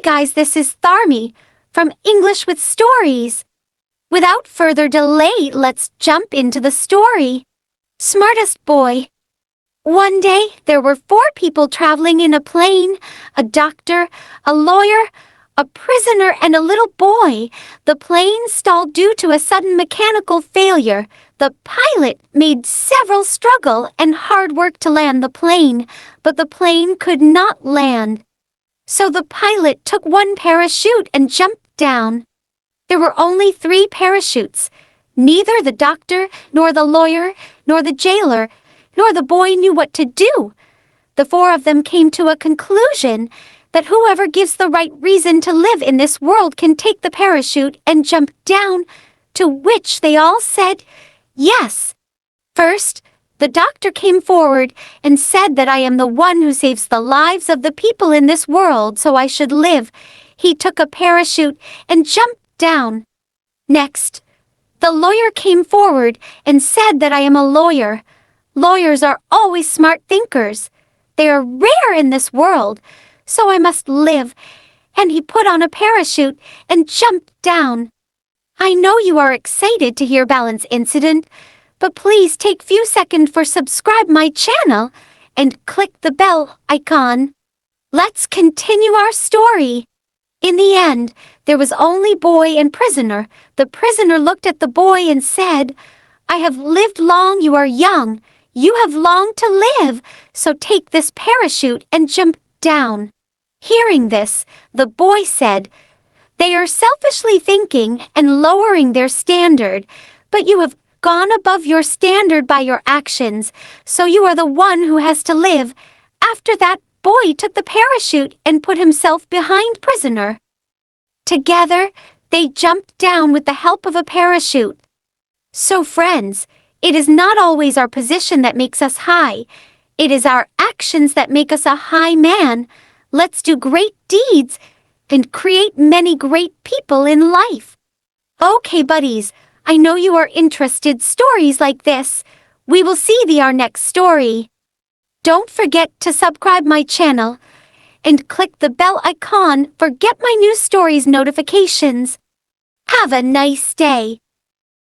guys, this is Tharmi from English with Stories. Without further delay, let's jump into the story. Smartest boy. One day, there were 4 people traveling in a plane: a doctor, a lawyer, a prisoner, and a little boy. The plane stalled due to a sudden mechanical failure. The pilot made several struggle and hard work to land the plane, but the plane could not land. So the pilot took one parachute and jumped down. There were only 3 parachutes. Neither the doctor, nor the lawyer, nor the jailer, nor the boy knew what to do. The 4 of them came to a conclusion that whoever gives the right reason to live in this world can take the parachute and jump down, to which they all said yes. First, the doctor came forward and said that I am the one who saves the lives of the people in this world, so I should live. He took a parachute and jumped down. Next, the lawyer came forward and said that I am a lawyer. Lawyers are always smart thinkers. They are rare in this world, so I must live. And he put on a parachute and jumped down. I know you are excited to hear Balance Incident, but please take few seconds for subscribe my channel and click the bell icon. Let's continue our story. In the end, there was only boy and prisoner. The prisoner looked at the boy and said, "I have lived long, you are young. You have long to live, so take this parachute and jump down." Hearing this, the boy said, "They are selfishly thinking and lowering their standard, but you have gone above your standard by your actions, so you are the one who has to live." After that, boy took the parachute and put himself behind prisoner. Together, they jumped down with the help of a parachute. So friends, it is not always our position that makes us high. It is our actions that make us a high man. Let's do great deeds and create many great people in life. Okay, buddies, I know you are interested stories like this. We will see our next story. Don't forget to subscribe my channel and click the bell icon for get my new stories notifications. Have a nice day.